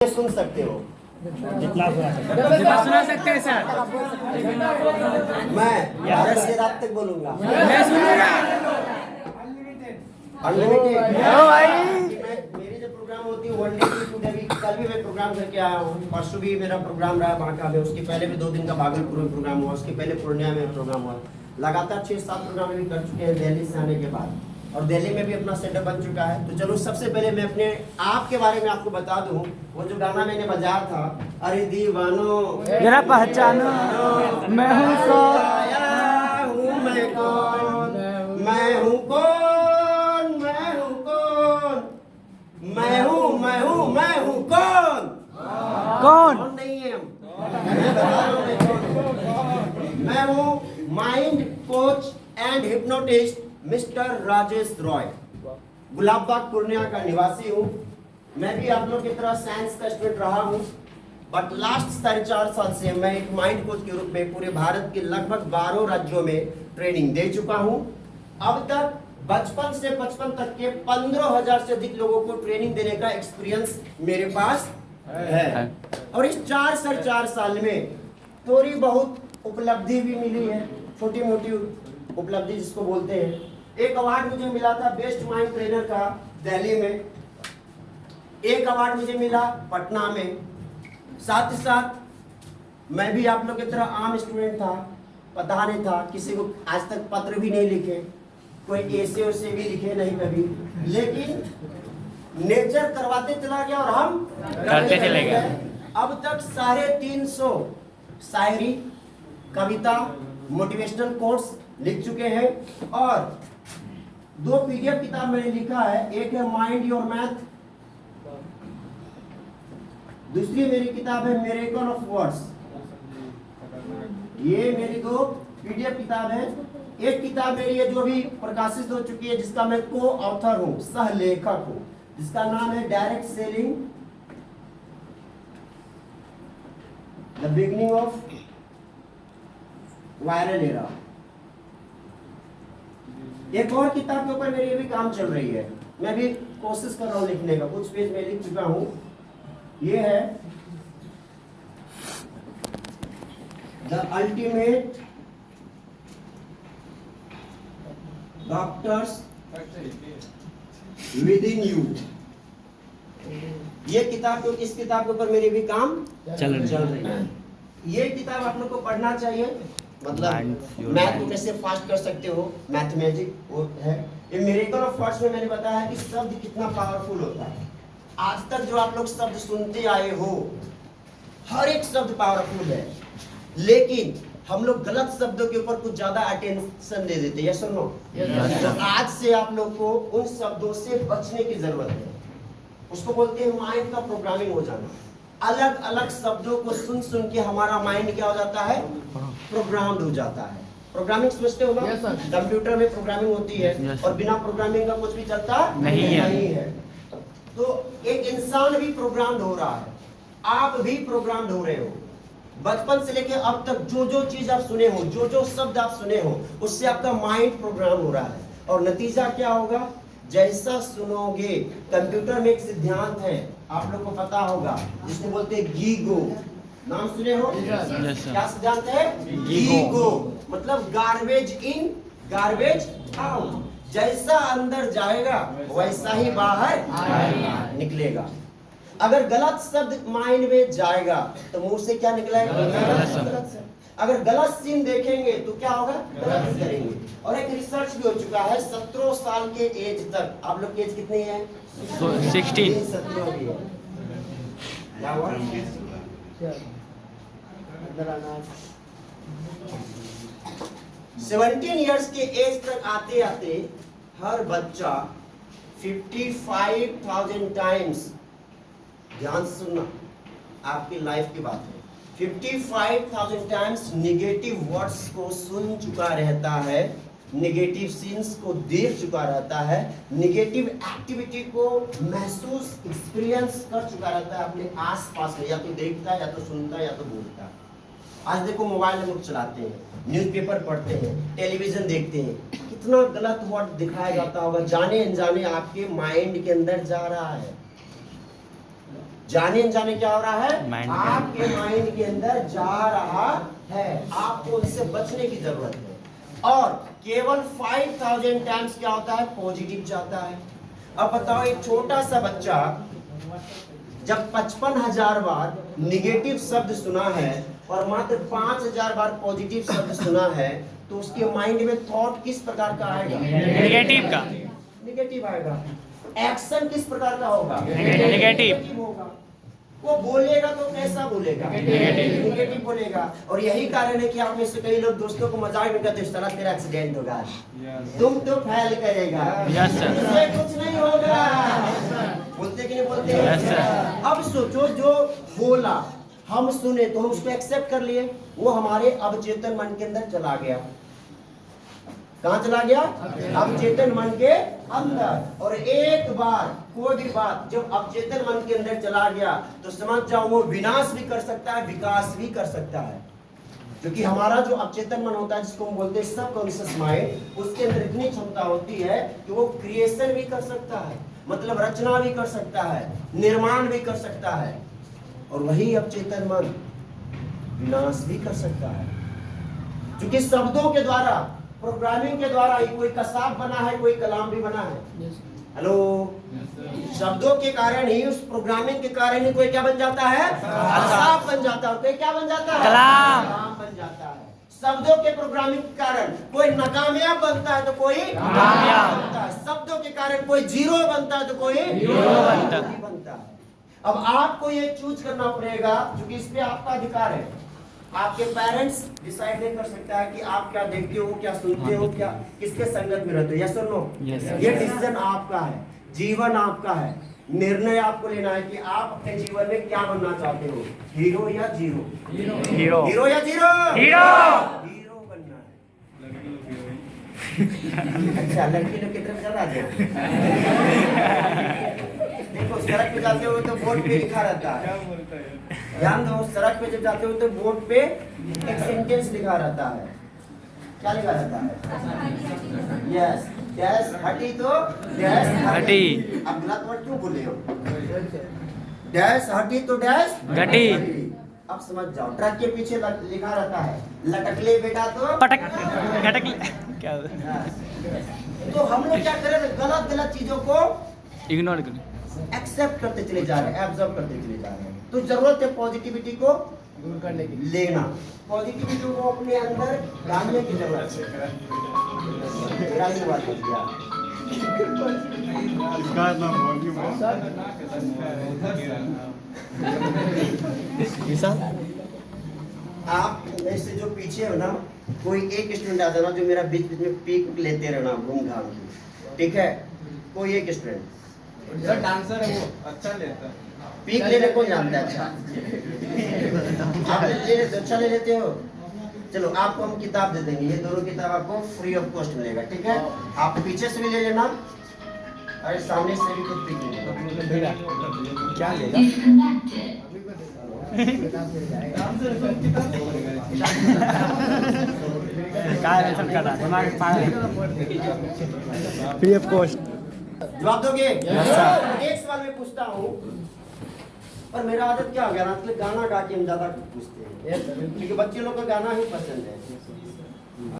सुन सकते हो, जितना सुना सकते हैं सर। मैं 10 से रात तक बोलूंगा। मैं सुनूंगा। अनलिमिटेड। भाई मेरी जो प्रोग्राम होती है वन डे की टू डे की, कल भी मैं प्रोग्राम करके आया हूँ, परसों भी मेरा प्रोग्राम रहा बांका में, उसके पहले भी 2 दिन का भागलपुर में प्रोग्राम हुआ, उसके पहले पूर्णिया में प्रोग्राम हुआ। लगातार 6-7 प्रोग्राम भी कर चुके हैं दिल्ली से आने के बाद, और दिल्ली में भी अपना सेटअप बन चुका है। तो चलो सबसे पहले मैं अपने आप के बारे में आपको बता दूं। वो जो गाना मैंने बजाया था, अरे दीवानो जरा पहचानो मैं हूँ कौन, मैं कौन, मैं हूँ कौन, मैं हूँ कौन, मैं हूँ मैं हूँ मैं हूँ कौन, कौन नहीं है हम। मैं बता रहा हूँ मैं कौन। मैं हूँ mind coach and hypnotist mister Rajesh Roy, Gulabbagh Purnia का निवासी हूँ। मैं भी आप लोग की तरह साइंस का स्टूडेंट रहा हूँ, बट लास्ट 4.5 साल से मैं एक माइंड कोच के रूप में पूरे भारत के लगभग 12 राज्यों में ट्रेनिंग दे चुका हूँ। अब तक बचपन से 55 तक के 15,000 से अधिक लोगों को ट्रेनिंग देने का एक्सपीरियंस मेरे पास है। और इस 4 साल में थोड़ी बहुत उपलब्धि भी मिली है, छोटी मोटी उपलब्धि जिसको बोलते हैं। एक अवार्ड मुझे मिला था बेस्ट माइंड ट्रेनर का दिल्ली में, एक अवार्ड मुझे मिला पटना में। साथ ही साथ मैं भी आप लोग की तरह आम स्टूडेंट था, पता नहीं था, किसी को आज तक पत्र भी नहीं लिखे, कोई ऐसे वैसे भी लिखे नहीं कभी, लेकिन नेचर करवाते चला गया और हम करते चले गए। अब तक 350 शायरी, कविता, मोटिवेशनल कोर्स लिख चुके हैं, और 2 पीडीएफ किताब मैंने लिखा है। एक है माइंड योर मैथ, दूसरी मेरी किताब है मिरेकल ऑफ वर्ड्स। ये मेरी 2 पीडीएफ किताब है। एक किताब मेरी है जो भी प्रकाशित हो चुकी है, जिसका मैं को ऑथर हूँ, सह लेखक हूँ, जिसका नाम है direct selling the beginning of viral era. एक और किताब के ऊपर मेरी अभी काम चल रही है, मैं भी कोशिश कर रहा हूँ लिखने का, कुछ पेज में लिख चुका हूँ। ये है the ultimate doctors with in you. ये किताब, तो इस किताब के ऊपर मेरी भी काम चल रही है। ये किताब आप लोग को पढ़ना चाहिए, मतलब मैथ को कैसे फास्ट कर सकते हो, मैथमेटिक वो है। ये मिरेकल ऑफ वर्ड्स में मैंने बताया कि शब्द कितना पावरफुल होता है। आज तक जो आप लोग शब्द सुनते आए हो, हर एक शब्द पावरफुल है, लेकिन हम लोग गलत शब्दों के ऊपर कुछ ज्यादा अटेंशन दे देते हैं, सुनो। तो आज से आप लोग को उन शब्दों से बचने की जरूरत है। उसको बोलते हैं माइंड का प्रोग्रामिंग हो जाना। अलग अलग शब्दों को सुन सुन के हमारा माइंड क्या हो जाता है, प्रोग्राम्ड हो जाता है। प्रोग्रामिंग समझते हो ना? कंप्यूटर में प्रोग्रामिंग होती है, और बिना प्रोग्रामिंग का कुछ भी चलता नहीं है। तो एक इंसान भी प्रोग्राम्ड हो रहा है, आप भी प्रोग्राम्ड हो रहे हो। बचपन से लेकर अब तक जो जो चीज आप सुने हो, जो जो शब्द आप सुने हो, उससे आपका माइंड प्रोग्राम हो रहा है, और नतीजा क्या होगा, जैसा सुनोगे। कंप्यूटर में एक सिद्धांत है, आप लोग को पता होगा, जिसको बोलते हैं गीगो। नाम सुने हो? क्या सिद्धांत है? गीगो मतलब गार्बेज इन गार्बेज आउट। जैसा अंदर जाएगा वैसा ही बाहर निकलेगा। अगर गलत शब्द माइंड में जाएगा तो मुंह से क्या निकलेगा? गलत शब्द। अगर गलत सीन देखेंगे तो क्या होगा? गलत करेंगे। और एक रिसर्च भी हो चुका है, 17 साल के एज तक, आप लोग की एज कितनी है? 16। 17 होगी है। क्या हुआ? 17 इयर्स के एज तक आते आते हर बच्चा 55,000 टाइम्स, ध्यान से सुनना, आपकी लाइफ की बात है, 55,000 टाइम्स निगेटिव वर्ड्स को सुन चुका रहता है, निगेटिव सीन्स को देख चुका रहता है, निगेटिव एक्टिविटी को महसूस एक्सपीरियंस कर चुका रहता है अपने आसपास में, या तो देखता है, या तो सुनता है, या तो बोलता है। आज देखो मोबाइल लोग चलाते हैं, न्यूज़पेपर पढ़ते हैं, टेलीविजन देखते हैं, कितना गलत वर्ड दिखाया जाता होगा, जाने अनजाने आपके माइंड के अंदर जा रहा है। जाने अनजाने क्या हो रहा है, Mind आपके माइंड के अंदर जा रहा है। आपको उससे बचने की जरूरत है। और केवल 5000 टाइम्स क्या होता है, पॉजिटिव जाता है। अब बताओ, एक छोटा सा बच्चा जब 55,000 बार निगेटिव शब्द सुना है और मात्र 5,000 बार पॉजिटिव शब्द सुना है, तो उसके माइंड में थॉट किस प्रकार का आएगा, नेगेटिव का। निगेटिव आएगा। एक्शन किस प्रकार का होगा, नेगेटिव होगा। वो बोलेगा तो कैसा बोलेगा, निगेटिव बोलेगा। और यही कारण है कि आप में से कई लोग दोस्तों को मजाक में कहते हैं, साला तेरा एक्सीडेंट होगा, तुम तो फेल करेगा, इससे कुछ नहीं होगा। बोलते कि नहीं बोलते? अब सोचो, जो बोला हम सुने तो हम उसको एक्सेप्ट कर लिए, वो हमारे अवचेतन मन के अंदर चला गया। कहाँ चला गया, अवचेतन मन के अंदर। और एक बार कोई भी बात जब अवचेतन मन के अंदर चला गया तो समझ जाओ वो विनाश भी कर सकता है, विकास भी कर सकता है। क्योंकि हमारा जो अवचेतन मन होता है, जिसको हम बोलते हैं सबकॉन्शियस माइंड, उसके अंदर इतनी क्षमता होती है कि वो क्रिएशन भी कर सकता है, मतलब रचना भी कर सकता है, निर्माण भी कर सकता है। और वही अवचेतन मन विनाश भी कर सकता है। क्योंकि शब्दों के द्वारा, प्रोग्रामिंग के द्वारा ही कोई कसाब बना है, कोई कलाम भी बना है। हेलो, शब्दों के कारण ही, उस प्रोग्रामिंग के कारण ही कोई क्या बन जाता है, कसाब बन जाता है। कोई क्या बन जाता है, कलाम बन जाता है। शब्दों के प्रोग्रामिंग के कारण कोई नाकामयाब बनता है तो कोई कामयाब बनता है। शब्दों के कारण कोई जीरो बनता है तो कोई बनता है। अब आपको ये चूज करना पड़ेगा, क्योंकि इस पे आपका अधिकार है। आपके पेरेंट्स डिसाइड नहीं कर सकता है कि आप क्या देखते हो, क्या सुनते हो, क्या किसके संगत में रहते हो। यस और नो? ये डिसीजन आपका है, जीवन आपका है। निर्णय आपको लेना है कि आप अपने जीवन में क्या बनना चाहते हो, हीरो या जीरो, हीरो या जीरो, हीरो बनना है। अच्छा, लड़की लोग की तरफ चला जाए। देखो, सड़क पे जाते हो तो बोर्ड पे लिखा रहता है, ध्यान दो, सड़क पे जब जाते हो तो बोर्ड पे एक सेंटेंस लिखा रहता है। क्या लिखा रहता है? यस, डैश हटी तो डैश हटी। अब गलत वर्ड क्यों बोले हो? डैश हटी तो डैश घटी। अब समझ जाओ, ट्रक के पीछे लिखा रहता है, लटक ले बेटा तो पटक घटक क्या। तो हम लोग क्या करें, गलत चीजों को इग्नोर करें, एक्सेप्ट करते चले जा रहे हैं, एब्जॉर्ब करते चले जा रहे हैं। तो जरूरत है पॉजिटिविटी को दूर करने की, लेना, पॉजिटिविटी को अपने अंदर डालने की जरूरत है। आप ऐसे जो पीछे हो ना, कोई एक स्टूडेंट आ जाना जो मेरा बीच बीच में पीक लेते रहना घूम घाम के, ठीक है? कोई एक स्टूडेंट सर डांसर है, वो अच्छा लेता है। पीक लेने को जानता है। अच्छा, आप अच्छा ले लेते हो। चलो, आपको हम किताब दे देंगे, ये दोनों किताब आपको फ्री ऑफ कॉस्ट मिलेगा, ठीक है? आप पीछे से भी ले लेना, अरे सामने से भी कुछ पीक लेना। क्या लेगा? Free of cost. जवाब दोगे? एक सवाल में पूछता हूँ, पर मेरा आदत क्या हो गया ना, गाना गा के हम ज्यादा पूछते हैं, क्योंकि बच्चे लोग को गाना ही पसंद है।